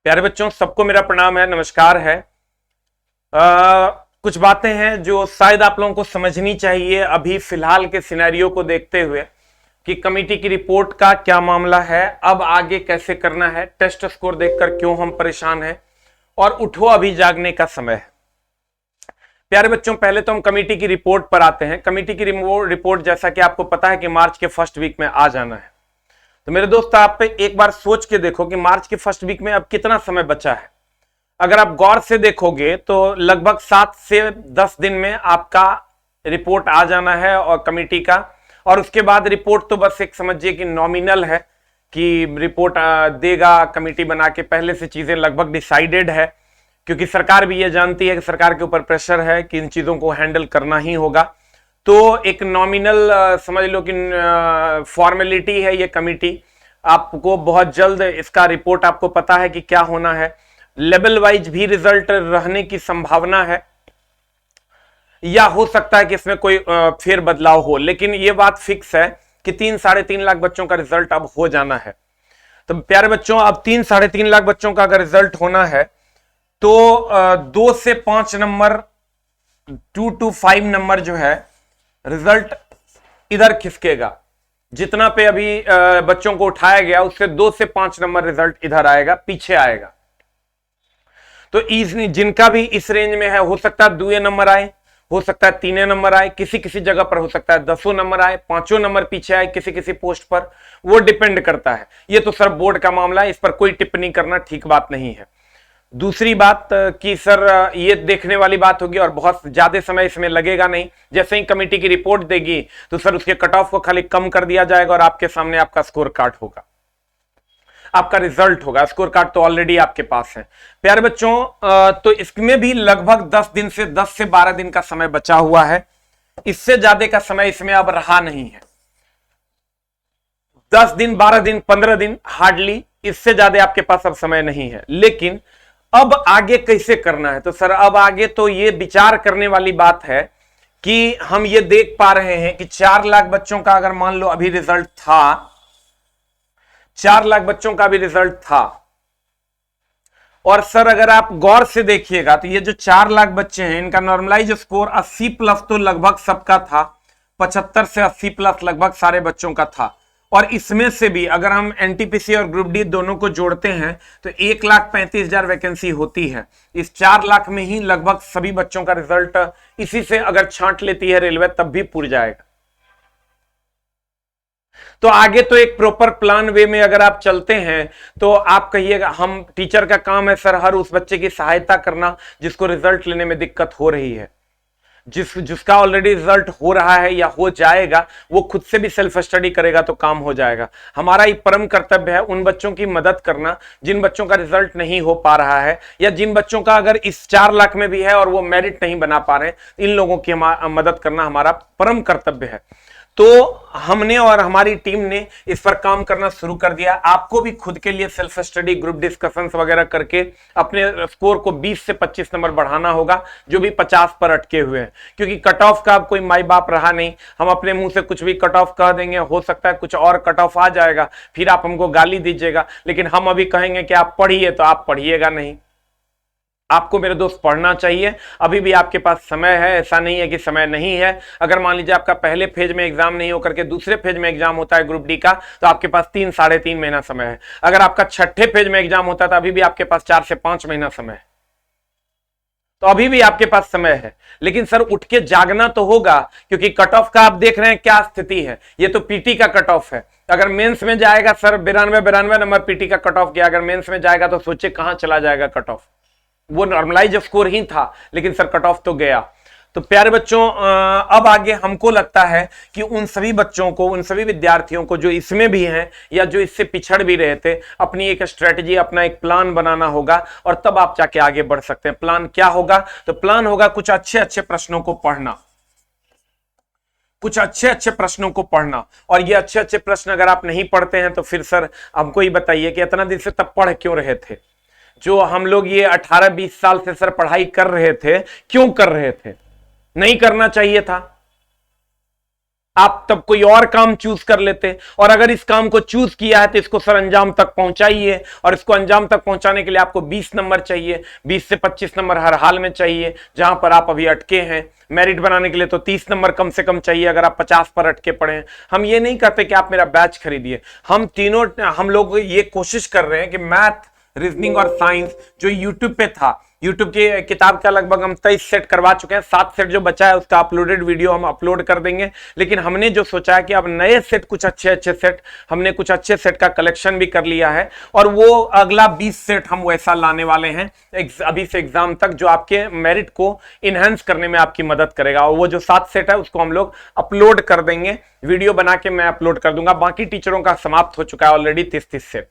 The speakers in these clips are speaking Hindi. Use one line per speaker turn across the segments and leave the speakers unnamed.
प्यारे बच्चों, सबको मेरा प्रणाम है, नमस्कार है। कुछ बातें हैं जो शायद आप लोगों को समझनी चाहिए अभी फिलहाल के सिनेरियो को देखते हुए कि कमेटी की रिपोर्ट का क्या मामला है, अब आगे कैसे करना है, टेस्ट स्कोर देखकर क्यों हम परेशान हैं और उठो अभी जागने का समय है। प्यारे बच्चों, पहले तो हम कमेटी की रिपोर्ट पर आते हैं। कमेटी की रिपोर्ट जैसा कि आपको पता है कि मार्च के फर्स्ट वीक में आ जाना है। तो मेरे दोस्त, आप एक बार सोच के देखो कि मार्च के फर्स्ट वीक में अब कितना समय बचा है। अगर आप गौर से देखोगे तो लगभग 7 से 10 दिन में आपका रिपोर्ट आ जाना है और कमेटी का, और उसके बाद रिपोर्ट तो बस एक समझिए कि नॉमिनल है कि रिपोर्ट देगा कमेटी बना के। पहले से चीजें लगभग डिसाइडेड है, क्योंकि सरकार भी ये जानती है कि सरकार के ऊपर प्रेशर है कि इन चीजों को हैंडल करना ही होगा। तो एक नॉमिनल समझ लो कि फॉर्मेलिटी है ये कमेटी। आपको बहुत जल्द इसका रिपोर्ट आपको पता है कि क्या होना है। लेवल वाइज भी रिजल्ट रहने की संभावना है, या हो सकता है कि इसमें कोई फेर बदलाव हो, लेकिन ये बात फिक्स है कि 3-3.5 लाख बच्चों का रिजल्ट अब हो जाना है। तो प्यारे बच्चों, अब 3-3.5 लाख बच्चों का अगर रिजल्ट होना है तो 2 से 5 नंबर, 2 to 5 नंबर जो है रिजल्ट इधर खिसकेगा। जितना पे अभी बच्चों को उठाया गया उससे 2 से 5 नंबर रिजल्ट इधर आएगा, पीछे आएगा। तो जिनका भी इस रेंज में है, हो सकता है 2 नंबर आए, हो सकता है 3 नंबर आए, किसी किसी जगह पर हो सकता है 10 नंबर आए, 5 नंबर पीछे आए किसी किसी पोस्ट पर, वो डिपेंड करता है। ये तो सर बोर्ड का मामला है, इस पर कोई टिप्पणी करना ठीक बात नहीं है। दूसरी बात कि सर ये देखने वाली बात होगी और बहुत ज्यादा समय इसमें लगेगा नहीं। जैसे ही कमेटी की रिपोर्ट देगी तो सर उसके कट ऑफ को खाली कम कर दिया जाएगा और आपके सामने आपका स्कोर कार्ड होगा, आपका रिजल्ट होगा। स्कोर कार्ड तो ऑलरेडी आपके पास है। प्यारे बच्चों, तो इसमें भी लगभग 10 दिन से 10 से 12 दिन का समय बचा हुआ है। इससे ज्यादा का समय इसमें अब रहा नहीं है। 10 दिन, 12 दिन, 15 दिन हार्डली, इससे ज्यादा आपके पास अब समय नहीं है। लेकिन अब आगे कैसे करना है, तो सर अब आगे तो ये विचार करने वाली बात है कि हम ये देख पा रहे हैं कि 4 लाख बच्चों का अगर मान लो अभी रिजल्ट था, 4 लाख बच्चों का भी रिजल्ट था, और सर अगर आप गौर से देखिएगा तो ये जो 4 लाख बच्चे हैं इनका नॉर्मलाइज स्कोर 80 प्लस तो लगभग सबका था, 75 से 80 प्लस लगभग सारे बच्चों का था। और इसमें से भी अगर हम एनटीपीसी और ग्रुप डी दोनों को जोड़ते हैं तो 1,35,000 वैकेंसी होती है। इस 4 लाख में ही लगभग सभी बच्चों का रिजल्ट, इसी से अगर छांट लेती है रेलवे तब भी पूर जाएगा। तो आगे तो एक प्रॉपर प्लान वे में अगर आप चलते हैं तो आप कहिएगा हम टीचर का काम है सर हर उस बच्चे की सहायता करना जिसको रिजल्ट लेने में दिक्कत हो रही है। जिसका ऑलरेडी रिजल्ट हो रहा है या हो जाएगा वो खुद से भी सेल्फ स्टडी करेगा तो काम हो जाएगा। हमारा एक परम कर्तव्य है उन बच्चों की मदद करना जिन बच्चों का रिजल्ट नहीं हो पा रहा है, या जिन बच्चों का अगर इस 4 लाख में भी है और वो मेरिट नहीं बना पा रहे, इन लोगों की मदद करना हमारा परम कर्तव्य है। तो हमने और हमारी टीम ने इस पर काम करना शुरू कर दिया। आपको भी खुद के लिए सेल्फ स्टडी, ग्रुप डिस्कशंस वगैरह करके अपने स्कोर को 20 से 25 नंबर बढ़ाना होगा, जो भी 50 पर अटके हुए हैं। क्योंकि कट ऑफ का अब कोई माई बाप रहा नहीं, हम अपने मुंह से कुछ भी कट ऑफ कह देंगे, हो सकता है कुछ और कट ऑफ आ जाएगा, फिर आप हमको गाली दीजिएगा। लेकिन हम अभी कहेंगे कि आप पढ़िए तो आप पढ़िएगा नहीं। आपको मेरे दोस्त पढ़ना चाहिए, अभी भी आपके पास समय है, ऐसा नहीं है कि समय नहीं है। अगर मान लीजिए आपका पहले फेज में एग्जाम नहीं होकर के दूसरे फेज में एग्जाम होता है ग्रुप डी का, तो आपके पास 3-3.5 महीना समय है। अगर आपका छठे फेज में एग्जाम होता है तो अभी भी आपके पास 4 से 5 महीना समय है। तो अभी भी आपके पास समय है, लेकिन सर उठ के जागना तो होगा, क्योंकि कट ऑफ का आप देख रहे हैं क्या स्थिति है। ये तो पीटी का कट ऑफ है। अगर मेंस में जाएगा सर 92 नंबर पीटी का कट ऑफ किया, अगर मेंस में जाएगा तो सोचिए कहां चला जाएगा कट ऑफ। वो नॉर्मलाइज स्कोर ही था, लेकिन सर कट ऑफ तो गया। तो प्यारे बच्चों, अब आगे हमको लगता है कि उन सभी बच्चों को, उन सभी विद्यार्थियों को जो इसमें भी हैं या जो इससे पिछड़ भी रहे थे, अपनी एक स्ट्रेटजी, अपना एक प्लान बनाना होगा, और तब आप जाके आगे बढ़ सकते हैं। प्लान क्या होगा? तो प्लान होगा कुछ अच्छे अच्छे प्रश्नों को पढ़ना, कुछ अच्छे अच्छे प्रश्नों को पढ़ना। और ये अच्छे अच्छे प्रश्न अगर आप नहीं पढ़ते हैं तो फिर सर हमको ही बताइए कि इतना दिन से तब पढ़ क्यों रहे थे? जो हम लोग ये 18-20 साल से सर पढ़ाई कर रहे थे, क्यों कर रहे थे? नहीं करना चाहिए था। आप तब कोई और काम चूज कर लेते, और अगर इस काम को चूज किया है तो इसको सर अंजाम तक पहुंचाइए, और इसको अंजाम तक पहुंचाने के लिए आपको 20 नंबर चाहिए, 20 से 25 नंबर हर हाल में चाहिए जहां पर आप अभी अटके हैं। मेरिट बनाने के लिए तो 30 नंबर कम से कम चाहिए अगर आप 50 पर अटके पड़े हैं। हम ये नहीं कहते कि आप मेरा बैच खरीदिए, हम लोग ये कोशिश कर रहे हैं कि मैथ, रीजनिंग और साइंस जो यूट्यूब पे था, यूट्यूब की किताब का लगभग हम 23 सेट करवा चुके हैं, 7 सेट जो बचा है उसका अपलोडेड वीडियो हम अपलोड कर देंगे। लेकिन हमने जो सोचा है कि अब नए सेट, कुछ अच्छे सेट, हमने कुछ अच्छे सेट का कलेक्शन भी कर लिया है, और वो अगला 20 सेट हम वैसा लाने वाले हैं अभी से एग्जाम तक, जो आपके मेरिट को इनहेंस करने में आपकी मदद करेगा। और वो जो 7 सेट है उसको हम लोग अपलोड कर देंगे, वीडियो बना के मैं अपलोड कर दूंगा। बाकी टीचरों का समाप्त हो चुका है ऑलरेडी 30-30 सेट।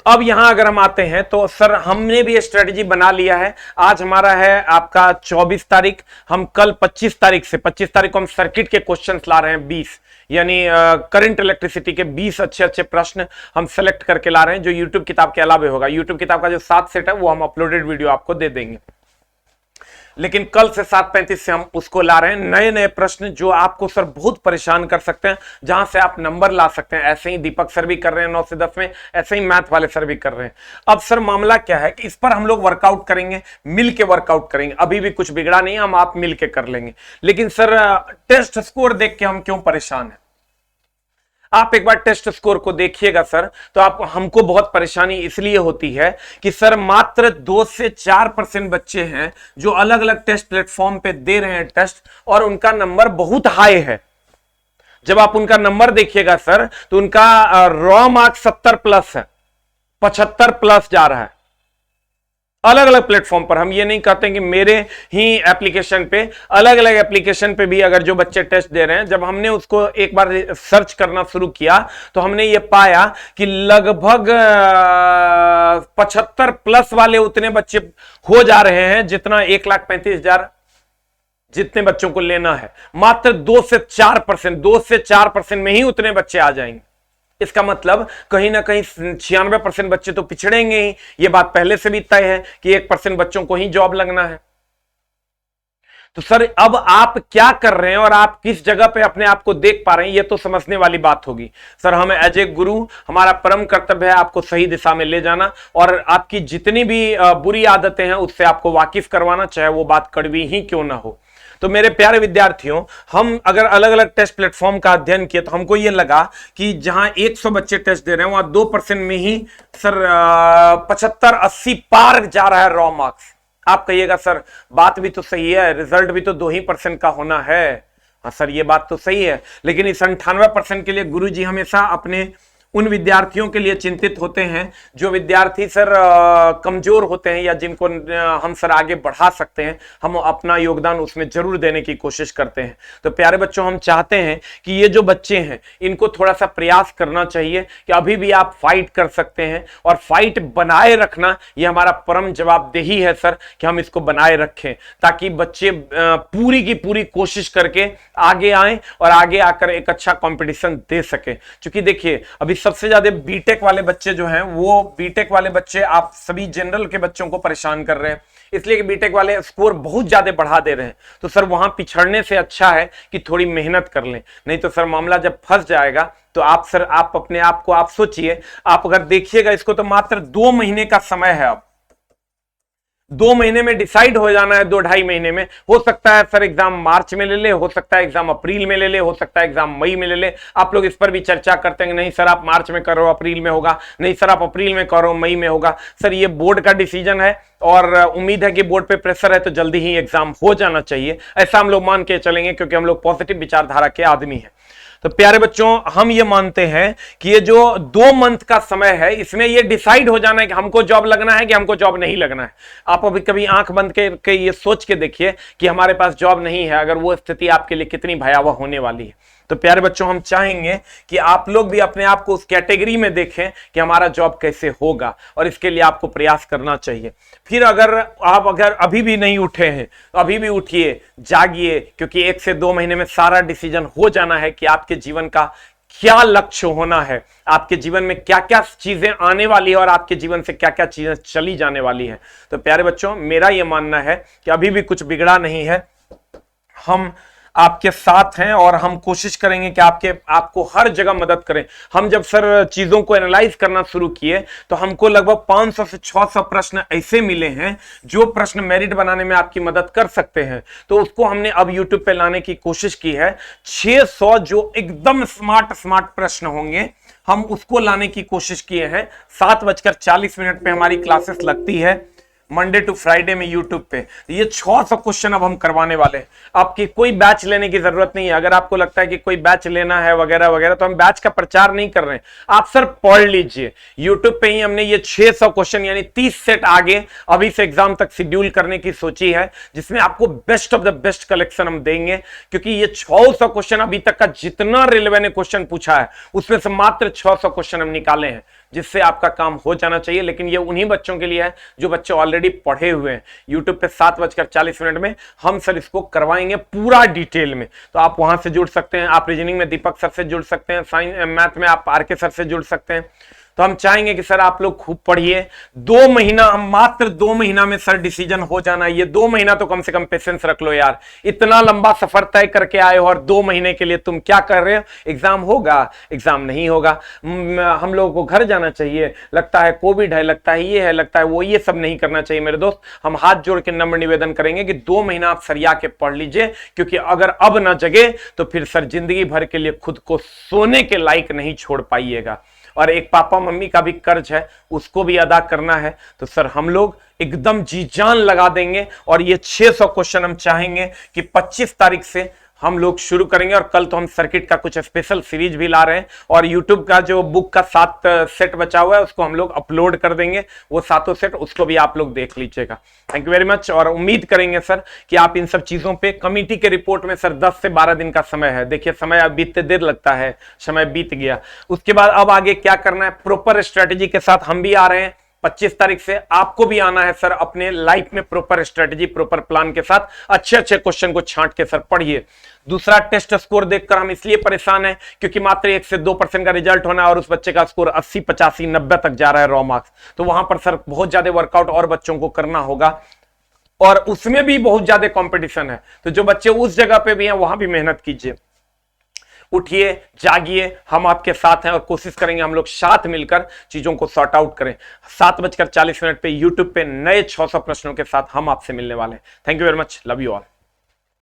अब यहां अगर हम आते हैं तो सर हमने भी स्ट्रेटजी बना लिया है। आज हमारा है आपका 24 तारीख, हम कल 25 तारीख को हम सर्किट के क्वेश्चंस ला रहे हैं 20, यानी करंट इलेक्ट्रिसिटी के 20 अच्छे प्रश्न हम सेलेक्ट करके ला रहे हैं, जो यूट्यूब किताब के अलावा होगा। यूट्यूब किताब का जो 7 सेट है वो हम अपलोडेड वीडियो आपको दे देंगे, लेकिन कल से 7:35 से हम उसको ला रहे हैं। नए प्रश्न जो आपको सर बहुत परेशान कर सकते हैं, जहां से आप नंबर ला सकते हैं। ऐसे ही दीपक सर भी कर रहे हैं 9 से 10 में, ऐसे ही मैथ वाले सर भी कर रहे हैं। अब सर मामला क्या है कि इस पर हम लोग वर्कआउट करेंगे, मिल के वर्कआउट करेंगे। अभी भी कुछ बिगड़ा नहीं, हम आप मिल के कर लेंगे। लेकिन सर टेस्ट स्कोर देख के हम क्यों परेशान हैं? आप एक बार टेस्ट स्कोर को देखिएगा सर, तो आप हमको बहुत परेशानी इसलिए होती है कि सर मात्र 2 से 4% बच्चे हैं जो अलग अलग टेस्ट प्लेटफॉर्म पे दे रहे हैं टेस्ट, और उनका नंबर बहुत हाई है। जब आप उनका नंबर देखिएगा सर, तो उनका रॉ मार्क 70 प्लस है, 75 प्लस जा रहा है अलग अलग प्लेटफॉर्म पर। हम ये नहीं कहते कि मेरे ही एप्लीकेशन पे, अलग अलग एप्लीकेशन पे भी अगर जो बच्चे टेस्ट दे रहे हैं, जब हमने उसको एक बार सर्च करना शुरू किया तो हमने ये पाया कि लगभग 75 प्लस वाले उतने बच्चे हो जा रहे हैं जितना 1,35,000 जितने बच्चों को लेना है। मात्र 2 से 4% में ही उतने बच्चे आ जाएंगे। इसका मतलब कहीं ना कहीं 96% बच्चे तो पिछड़ेंगे ही। यह बात पहले से भी तय है कि 1% बच्चों को ही जॉब लगना है। तो सर अब आप क्या कर रहे हैं और आप किस जगह पे अपने आप को देख पा रहे हैं, यह तो समझने वाली बात होगी। सर हम एज ए गुरु, हमारा परम कर्तव्य है आपको सही दिशा में ले जाना, और आपकी जितनी भी बुरी आदतें हैं उससे आपको वाकिफ करवाना, चाहे वो बात कड़वी ही क्यों ना हो। तो मेरे प्यारे विद्यार्थियों, हम अगर अलग अलग टेस्ट प्लेटफॉर्म का अध्ययन किए तो हमको यह लगा कि जहां 100 बच्चे टेस्ट दे रहे हैं वहां 2% में ही सर 75-80 पार जा रहा है रॉ मार्क्स। आप कहिएगा सर बात भी तो सही है, रिजल्ट भी तो 2% का होना है। हाँ सर ये बात तो सही है, लेकिन इस 98% के लिए गुरुजी हमेशा अपने उन विद्यार्थियों के लिए चिंतित होते हैं जो विद्यार्थी सर कमजोर होते हैं, या जिनको हम सर आगे बढ़ा सकते हैं। हम अपना योगदान उसमें जरूर देने की कोशिश करते हैं। तो प्यारे बच्चों, हम चाहते हैं कि ये जो बच्चे हैं इनको थोड़ा सा प्रयास करना चाहिए कि अभी भी आप फाइट कर सकते हैं, और फाइट बनाए रखना ये हमारा परम जवाबदेही है सर, कि हम इसको बनाए रखें ताकि बच्चे पूरी की पूरी कोशिश करके आगे आए और आगे आकर एक अच्छा कंपटीशन दे सके। क्योंकि देखिए अभी सबसे ज्यादा बीटेक वाले बच्चे जो हैं, वो बीटेक वाले बच्चे आप सभी जनरल के बच्चों को परेशान कर रहे हैं, इसलिए कि बीटेक वाले स्कोर बहुत ज्यादा बढ़ा दे रहे हैं। तो सर वहां पिछड़ने से अच्छा है कि थोड़ी मेहनत कर लें, नहीं तो सर मामला जब फंस जाएगा तो आप अपने आप को आप सोचिए। आप अगर देखिएगा इसको तो मात्र 2 महीने का समय है। अब 2 महीने में डिसाइड हो जाना है, 2-2.5 महीने में। हो सकता है सर एग्जाम मार्च में ले ले, हो सकता है एग्जाम अप्रैल में ले ले, हो सकता है एग्जाम मई में ले ले। आप लोग इस पर भी चर्चा करते हैं, नहीं सर आप मार्च में करो अप्रैल में होगा, नहीं सर आप अप्रैल में करो मई में होगा। सर ये बोर्ड का डिसीजन है, और उम्मीद है कि बोर्ड पे प्रेशर है तो जल्दी ही एग्जाम हो जाना चाहिए, ऐसा हम लोग मान के चलेंगे, क्योंकि हम लोग पॉजिटिव विचारधारा के आदमी हैं। तो प्यारे बच्चों, हम ये मानते हैं कि ये जो 2 मंथ का समय है, इसमें ये डिसाइड हो जाना है कि हमको जॉब लगना है कि हमको जॉब नहीं लगना है। आप अभी कभी आंख बंद के ये सोच के देखिए कि हमारे पास जॉब नहीं है, अगर वो स्थिति आपके लिए कितनी भयावह होने वाली है। तो प्यारे बच्चों, हम चाहेंगे कि आप लोग भी अपने आप को उस कैटेगरी में देखें कि हमारा जॉब कैसे होगा, और इसके लिए आपको प्रयास करना चाहिए। फिर अगर अभी भी नहीं उठे हैं तो अभी भी उठिए, जागिए, क्योंकि 1 से 2 महीने में सारा डिसीजन हो जाना है कि आपके जीवन का क्या लक्ष्य होना है, आपके जीवन में क्या क्या चीजें आने वाली है, और आपके जीवन से क्या क्या चीजें चली जाने वाली है। तो प्यारे बच्चों, मेरा यह मानना है कि अभी भी कुछ बिगड़ा नहीं है। हम आपके साथ हैं और हम कोशिश करेंगे कि आपको हर जगह मदद करें। हम जब सर चीजों को एनालाइज करना शुरू किए तो हमको लगभग 500 से 600 प्रश्न ऐसे मिले हैं जो प्रश्न मेरिट बनाने में आपकी मदद कर सकते हैं। तो उसको हमने अब यूट्यूब पे लाने की कोशिश की है। 600 जो एकदम स्मार्ट प्रश्न होंगे हम उसको लाने की कोशिश किए हैं। 7:40 पे हमारी क्लासेस लगती है मंडे टू फ्राइडे में यूट्यूब पे। ये 600 क्वेश्चन अब हम करवाने वाले हैं। आपकी कोई बैच लेने की जरूरत नहीं है। अगर आपको लगता है कि कोई बैच लेना है वगैरह वगैरह तो हम बैच का प्रचार नहीं कर रहे हैं। आप सर पढ़ लीजिए यूट्यूब पे ही हमने ये 600 क्वेश्चन यानी 30 सेट आगे अभी से एग्जाम तक शेड्यूल करने की सोची है, जिसमें आपको best of the best collection हम देंगे। क्योंकि ये 600 क्वेश्चन अभी तक का जितना रेलवे ने क्वेश्चन पूछा है उसमें से मात्र 600 क्वेश्चन हम निकाले हैं, जिससे आपका काम हो जाना चाहिए। लेकिन ये उन्हीं बच्चों के लिए है जो बच्चे ऑलरेडी पढ़े हुए हैं। यूट्यूब पे 7:40 में हम सर इसको करवाएंगे पूरा डिटेल में। तो आप वहां से जुड़ सकते हैं, आप रीजनिंग में दीपक सर से जुड़ सकते हैं, साइंस मैथ में आप आर के सर से जुड़ सकते हैं। तो हम चाहेंगे कि सर आप लोग खूब पढ़िए। 2 महीना, हम मात्र 2 महीना में सर डिसीजन हो जाना। ये 2 महीना तो कम से कम पेशेंस रख लो यार। इतना लंबा सफर तय करके आए हो और 2 महीने के लिए तुम क्या कर रहे हो? एग्जाम होगा, एग्जाम नहीं होगा, हम लोगों को घर जाना चाहिए, लगता है कोविड है, लगता है ये है, लगता है वो, ये सब नहीं करना चाहिए मेरे दोस्त। हम हाथ जोड़ के नम्र निवेदन करेंगे कि 2 महीना आप सरिया के पढ़ लीजिए। क्योंकि अगर अब ना जगे तो फिर सर जिंदगी भर के लिए खुद को सोने के लायक नहीं छोड़ पाइएगा। और एक पापा मम्मी का भी कर्ज है, उसको भी अदा करना है। तो सर हम लोग एकदम जी जान लगा देंगे और ये 600 क्वेश्चन हम चाहेंगे कि 25 तारीख से हम लोग शुरू करेंगे। और कल तो हम सर्किट का कुछ स्पेशल सीरीज भी ला रहे हैं और यूट्यूब का जो बुक का 7 सेट बचा हुआ है उसको हम लोग अपलोड कर देंगे, वो 7 सेट, उसको भी आप लोग देख लीजिएगा। Thank you very much. और उम्मीद करेंगे सर कि आप इन सब चीजों पे, कमिटी के रिपोर्ट में सर 10 से 12 दिन का समय है। देखिए समय अब बीतते देर लगता है, समय बीत गया। उसके बाद अब आगे क्या करना है, प्रॉपर स्ट्रेटेजी के साथ हम भी आ रहे हैं। 25 तारीख से आपको भी आना है सर अपने लाइफ में प्रॉपर स्ट्रेटेजी, प्रॉपर प्लान के साथ। अच्छे अच्छे क्वेश्चन को छांट के सर पढ़िए। दूसरा, टेस्ट स्कोर देखकर हम इसलिए परेशान हैं क्योंकि मात्र 1 से 2% का रिजल्ट होना है और उस बच्चे का स्कोर 80, 85, 90 तक जा रहा है रॉ मार्क्स। तो वहां पर सर बहुत ज्यादा वर्कआउट और बच्चों को करना होगा और उसमें भी बहुत ज्यादा कंपटीशन है। तो जो बच्चे उस जगह पे भी हैं वहां भी मेहनत कीजिए। उठिए, जागिए, हम आपके साथ हैं और कोशिश करेंगे हम लोग साथ मिलकर चीजों को सॉर्ट आउट करें। 7:40 पे यूट्यूब पे नए 600 प्रश्नों के साथ हम आपसे मिलने वाले हैं। Thank you very much, love you all.